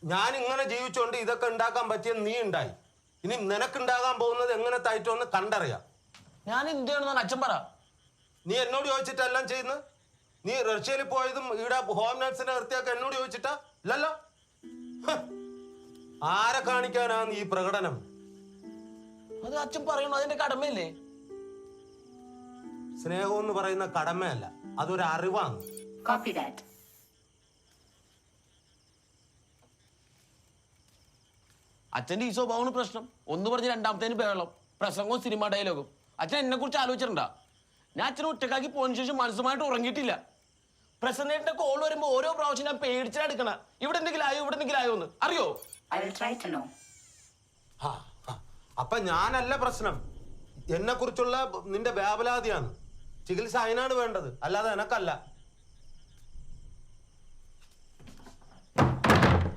ഞാൻ ഇങ്ങനെ ജീവിച്ചോണ്ട് ഇതൊക്കെ ഉണ്ടാക്കാൻ പറ്റിയ നീ ഉണ്ടായി. ഇനി നിനക്കുണ്ടാകാൻ പോകുന്നത് എങ്ങനത്തായിട്ടൊന്ന് കണ്ടറിയാം. ഞാൻ എന്തിനാണെന്നാണ് അച്ഛൻ പറ. നീ എന്നോട് ചോദിച്ചിട്ടെല്ലാം ചെയ്യുന്നത്? നീ റഷ്യയിൽ പോയതും ഇവിടെ ഹോം നഴ്സിനെ നിർത്തിയൊക്കെ എന്നോട് ചോദിച്ചിട്ടാ? ഇല്ലല്ലോ. ആരെ കാണിക്കാനാണ് ഈ പ്രകടനം? അത് അച്ഛൻ പറയണു, അതിന്റെ കടമയല്ലേ? സ്നേഹം എന്ന് പറയുന്ന കടമയല്ല, അതൊരു അറിവാണ്. അച്ഛന്റെ ഈ സ്വഭാവമാണ് പ്രശ്നം. ഒന്ന് പറഞ്ഞ് രണ്ടാമത്തേന് ബഹളം, പ്രസംഗവും സിനിമ ഡയലോഗും. അച്ഛൻ എന്നെ കുറിച്ച് ആലോചിച്ചിട്ടുണ്ടാ? ഞാൻ അച്ഛനെ ഒറ്റക്കാക്കി പോയതിനു ശേഷം മനസ്സുമായിട്ട് ഉറങ്ങിയിട്ടില്ല. പ്രസന്നേട്ടന്റെ കോൾ വരുമ്പോ ഓരോ പ്രാവശ്യം ഞാൻ പേടിച്ചാ എടുക്കണ. ഇവിടെ എന്തെങ്കിലും ആയോ, ഇവിടെ എന്തെങ്കിലും ആയോ എന്ന് അറിയോ? അപ്പൊ ഞാനല്ല പ്രശ്നം, എന്നെ കുറിച്ചുള്ള നിന്റെ വ്യാപലാതിയാണ്. ചികിത്സ അതിനാണ് വേണ്ടത്, അല്ലാതെ എനക്കല്ല.